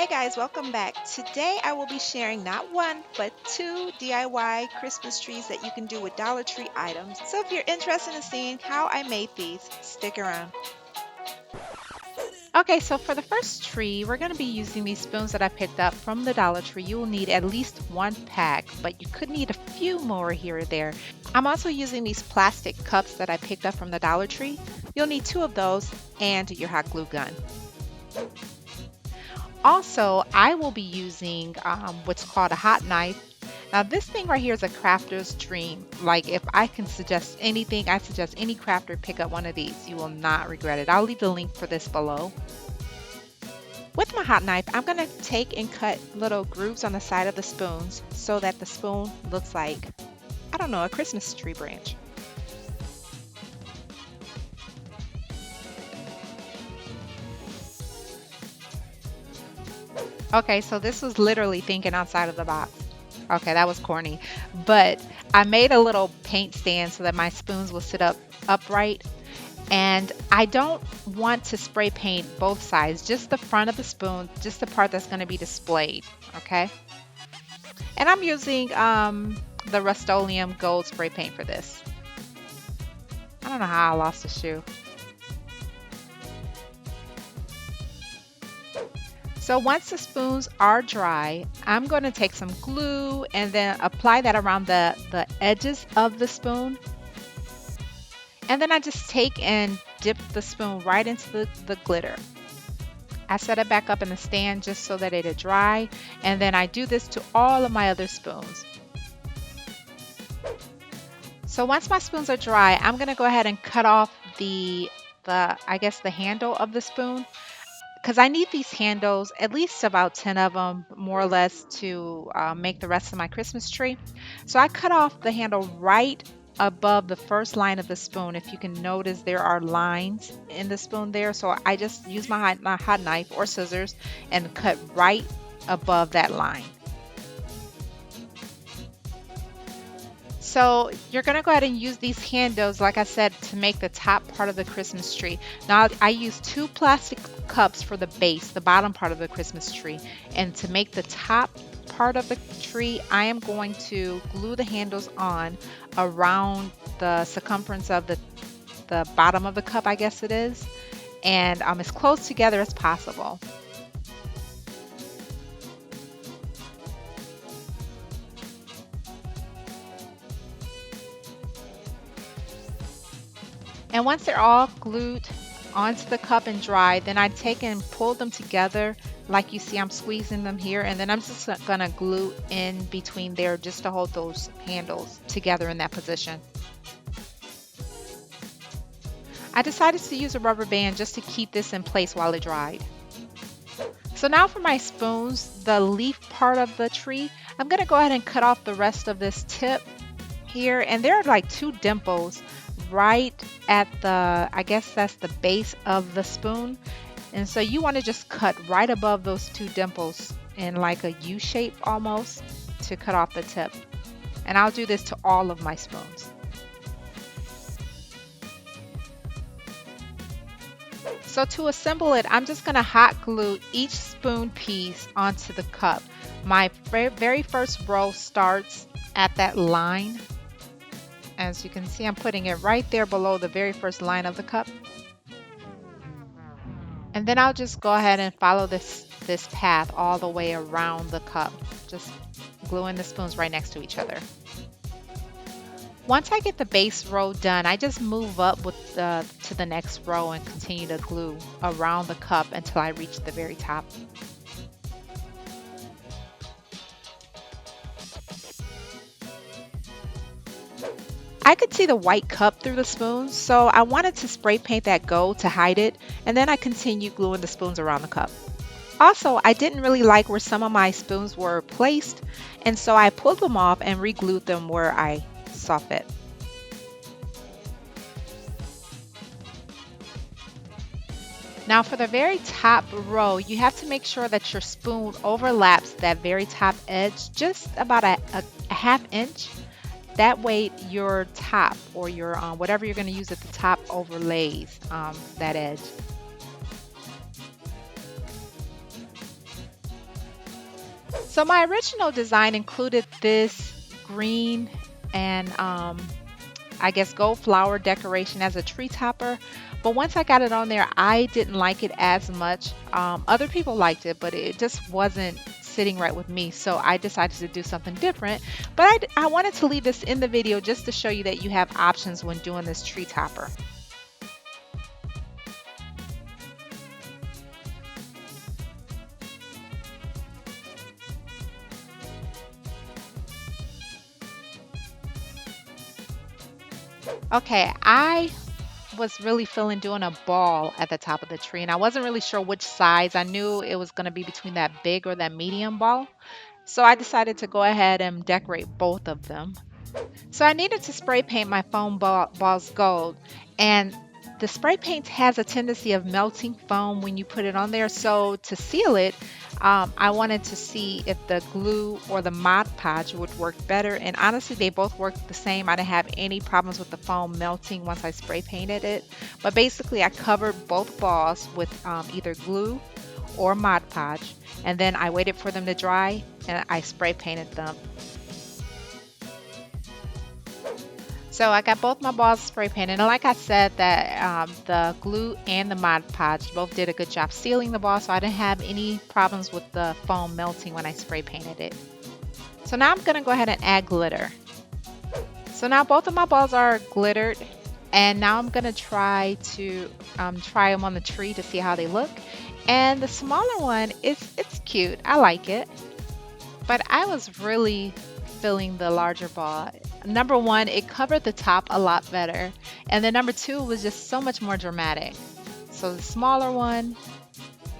Hey guys, welcome back. Today I will be sharing not one, but two DIY Christmas trees that you can do with Dollar Tree items. So if you're interested in seeing how I made these, stick around. Okay, so for the first tree, we're going to be using these spoons that I picked up from the Dollar Tree. You will need at least one pack, but you could need a few more here or there. I'm also using these plastic cups that I picked up from the Dollar Tree. You'll need two of those and your hot glue gun. Also, I will be using what's called a hot knife. Now, this thing right here is a crafter's dream. Like, if I can suggest anything, I suggest any crafter pick up one of these. You will not regret it. I'll leave the link for this below. With my hot knife, I'm going to take and cut little grooves on the side of the spoons so that the spoon looks like, I don't know, a Christmas tree branch. Okay, so this was literally thinking outside of the box. Okay, that was corny. But I made a little paint stand so that my spoons will sit up upright. And I don't want to spray paint both sides, just the front of the spoon, just the part that's going to be displayed. Okay. And I'm using the Rust-Oleum gold spray paint for this. I don't know how I lost the shoe. So once the spoons are dry, I'm going to take some glue and then apply that around the edges of the spoon. And then I just take and dip the spoon right into the glitter. I set it back up in the stand just so that it'll dry. And then I do this to all of my other spoons. So once my spoons are dry, I'm going to go ahead and cut off the handle of the spoon, because I need these handles, at least about 10 of them, more or less, to make the rest of my Christmas tree. So I cut off the handle right above the first line of the spoon. If you can notice, there are lines in the spoon there. So I just use my hot knife or scissors and cut right above that line. So you're going to go ahead and use these handles, like I said, to make the top part of the Christmas tree. Now I use two plastic cups for the base, the bottom part of the Christmas tree. And to make the top part of the tree, I am going to glue the handles on around the circumference of the bottom of the cup, I guess it is. And as close together as possible. And once they're all glued onto the cup and dry, then I take and pull them together like you see I'm squeezing them here, and then I'm just gonna glue in between there just to hold those handles together in that position. I decided to use a rubber band just to keep this in place while it dried. So now for my spoons, the leaf part of the tree, I'm gonna go ahead and cut off the rest of this tip here, and there are like two dimples right at I guess that's the base of the spoon. And so you want to just cut right above those two dimples in like a U shape almost to cut off the tip. And I'll do this to all of my spoons. So to assemble it, I'm just going to hot glue each spoon piece onto the cup. My very first row starts at that line. As you can see, I'm putting it right there below the very first line of the cup. And then I'll just go ahead and follow this path all the way around the cup, just gluing the spoons right next to each other. Once I get the base row done, I just move up to the next row and continue to glue around the cup until I reach the very top. I could see the white cup through the spoons, so I wanted to spray paint that gold to hide it, and then I continued gluing the spoons around the cup. Also, I didn't really like where some of my spoons were placed, and so I pulled them off and re-glued them where I saw fit. Now for the very top row, you have to make sure that your spoon overlaps that very top edge just about a half inch. That way your top or your whatever you're going to use at the top overlays that edge. So my original design included this green and I guess gold flower decoration as a tree topper, but once I got it on there I didn't like it as much. Other people liked it, but it just wasn't sitting right with me, so I decided to do something different. But I wanted to leave this in the video just to show you that you have options when doing this tree topper. Okay, I was really feeling doing a ball at the top of the tree, and I wasn't really sure which size. I knew it was going to be between that big or that medium ball, so I decided to go ahead and decorate both of them. So I needed to spray paint my foam balls gold, and the spray paint has a tendency of melting foam when you put it on there. So to seal it, I wanted to see if the glue or the ModPodge would work better, and honestly they both worked the same. I didn't have any problems with the foam melting once I spray painted it. But basically I covered both balls with either glue or ModPodge, and then I waited for them to dry and I spray painted them. So I got both my balls spray painted, and like I said, that the glue and the ModPodge both did a good job sealing the ball, so I didn't have any problems with the foam melting when I spray painted it. So now I'm going to go ahead and add glitter. So now both of my balls are glittered, and now I'm going to try them on the tree to see how they look. And the smaller one, it's cute. I like it. But I was really feeling the larger ball. Number one, it covered the top a lot better, and then number two was just so much more dramatic. So the smaller one,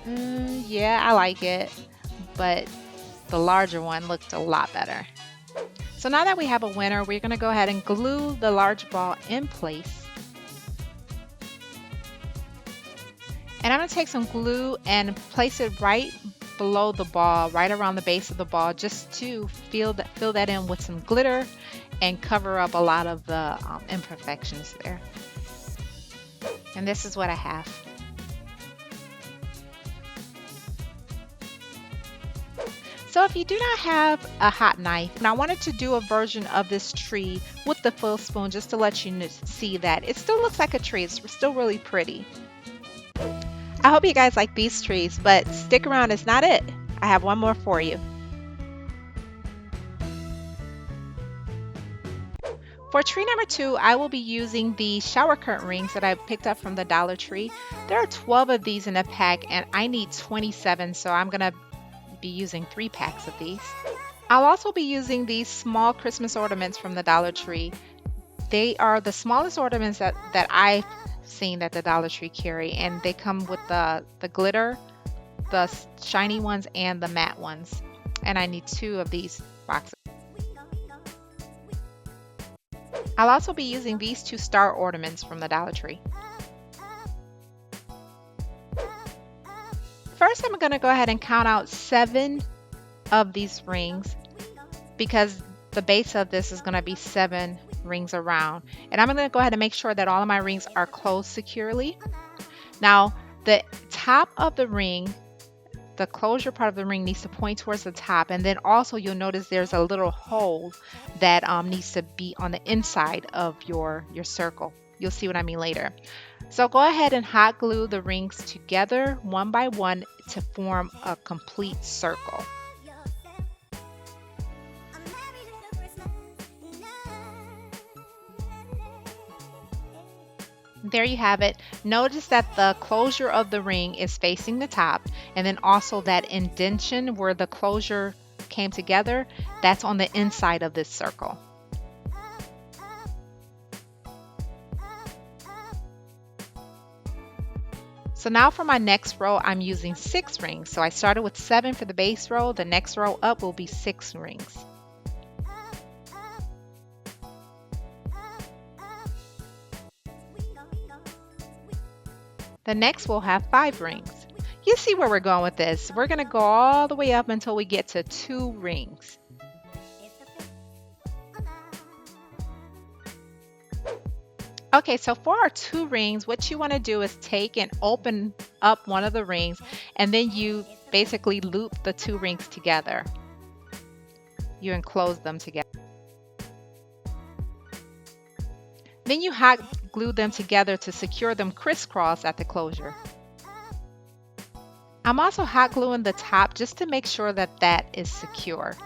yeah, I like it, but the larger one looked a lot better. So now that we have a winner, we're going to go ahead and glue the large ball in place. And I'm going to take some glue and place it right below the ball, right around the base of the ball, just to fill that in with some glitter and cover up a lot of the imperfections there. And this is what I have. So if you do not have a hot knife, and I wanted to do a version of this tree with the full spoon just to let you see that it still looks like a tree. It's still really pretty. I hope you guys like these trees, but stick around, it's not it. I have one more for you. For tree number 2, I will be using the shower curtain rings that I picked up from the Dollar Tree. There are 12 of these in a pack, and I need 27, so I'm going to be using 3 packs of these. I'll also be using these small Christmas ornaments from the Dollar Tree. They are the smallest ornaments that I've seen that the Dollar Tree carry, and they come with the glitter, the shiny ones, and the matte ones. And I need 2 of these boxes. I'll also be using these 2 star ornaments from the Dollar Tree. First, I'm going to go ahead and count out 7 of these rings, because the base of this is going to be 7 rings around, and I'm going to go ahead and make sure that all of my rings are closed securely. Now the top of the ring, the closure part of the ring, needs to point towards the top, and then also you'll notice there's a little hole that needs to be on the inside of your circle. You'll see what I mean later. So go ahead and hot glue the rings together one by one to form a complete circle. There you have it. Notice that the closure of the ring is facing the top, and then also that indentation where the closure came together, that's on the inside of this circle. So now for my next row, I'm using 6 rings. So I started with 7 for the base row. The next row up will be 6 rings. The next we'll have 5 rings. You see where we're going with this. We're going to go all the way up until we get to 2 rings. Okay, so for our 2 rings, what you want to do is take and open up one of the rings, and then you basically loop the 2 rings together. you enclose them together. Then you hot glue them together to secure them crisscross at the closure. I'm also hot gluing the top just to make sure that that is secure.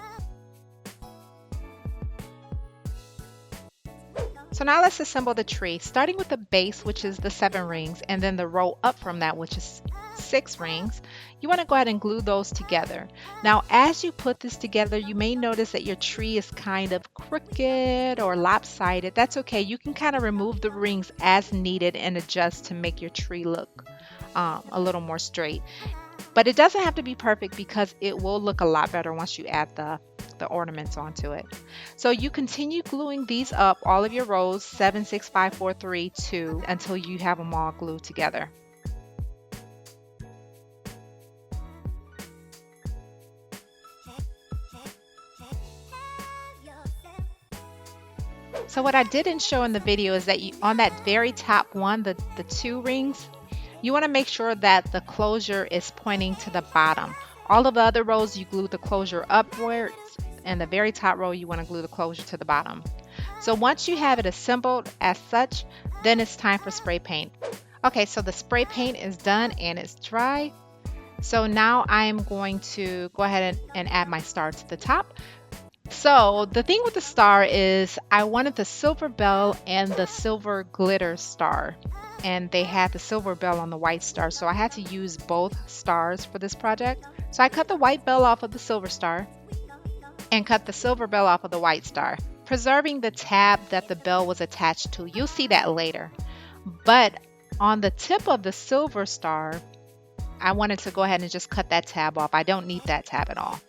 So now let's assemble the tree, starting with the base, which is the 7 rings, and then the row up from that, which is 6 rings. You want to go ahead and glue those together. Now, as you put this together, you may notice that your tree is kind of crooked or lopsided. That's okay. You can kind of remove the rings as needed and adjust to make your tree look a little more straight. But it doesn't have to be perfect because it will look a lot better once you add the ornaments onto it. So you continue gluing these up, all of your rows, 7, 6, 5, 4, 3, 2, until you have them all glued together. So what I didn't show in the video is that on that very top one, the 2 rings, you want to make sure that the closure is pointing to the bottom. All of the other rows, you glue the closure upwards, and the very top row, you want to glue the closure to the bottom. So once you have it assembled as such, then it's time for spray paint. Okay, so the spray paint is done and it's dry. So now I am going to go ahead and add my star to the top. So the thing with the star is I wanted the silver bell and the silver glitter star, and they had the silver bell on the white star, so I had to use both stars for this project. So I cut the white bell off of the silver star and cut the silver bell off of the white star, preserving the tab that the bell was attached to. You'll see that later. But on the tip of the silver star, I wanted to go ahead and just cut that tab off. I don't need that tab at all.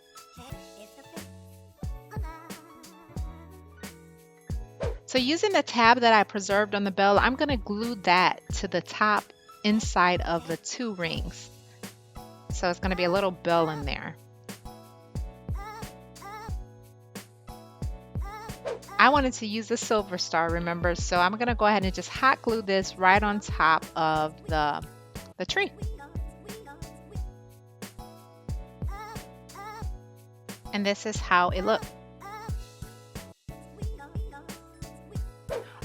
So using the tab that I preserved on the bell, I'm going to glue that to the top inside of the 2 rings. So it's going to be a little bell in there. I wanted to use the silver star, remember, so I'm going to go ahead and just hot glue this right on top of the tree. And this is how it looks.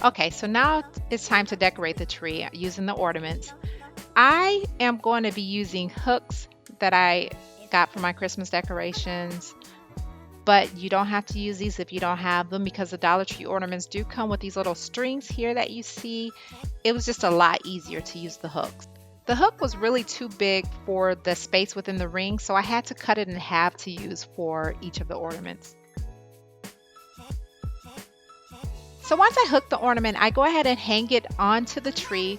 Okay, so now it's time to decorate the tree using the ornaments. I am going to be using hooks that I got for my Christmas decorations, but you don't have to use these if you don't have them, because the Dollar Tree ornaments do come with these little strings here that you see. It was just a lot easier to use the hooks. The hook was really too big for the space within the ring, so I had to cut it in half to use for each of the ornaments. So once I hook the ornament, I go ahead and hang it onto the tree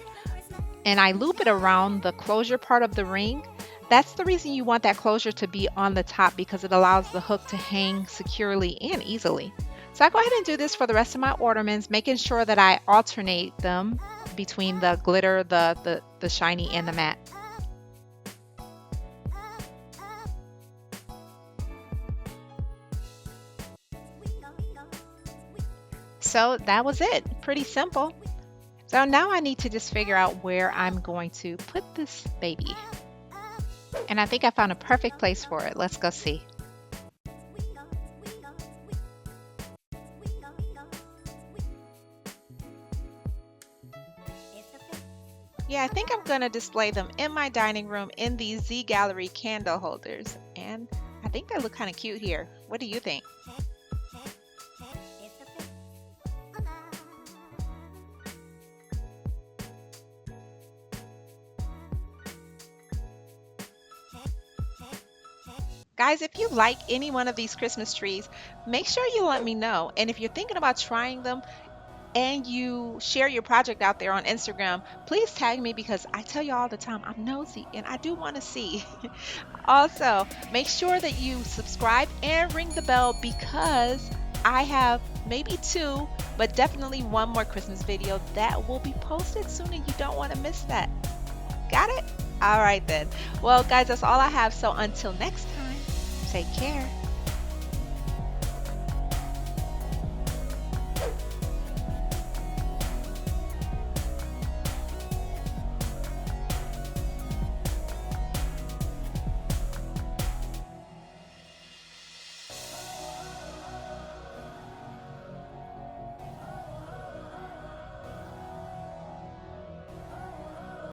and I loop it around the closure part of the ring. That's the reason you want that closure to be on the top, because it allows the hook to hang securely and easily. So I go ahead and do this for the rest of my ornaments, making sure that I alternate them between the glitter, the shiny, and the matte. So that was it. Pretty simple. So now I need to just figure out where I'm going to put this baby. And I think I found a perfect place for it. Let's go see. Yeah, I think I'm going to display them in my dining room in these Z Gallery candle holders. And I think they look kind of cute here. What do you think? Guys, if you like any one of these Christmas trees, make sure you let me know. And if you're thinking about trying them and you share your project out there on Instagram, please tag me, because I tell you all the time, I'm nosy and I do want to see. Also, make sure that you subscribe and ring the bell, because I have maybe 2, but definitely 1 more Christmas video that will be posted soon, and you don't want to miss that. Got it? All right then. Well, guys, that's all I have. So until next time, take care.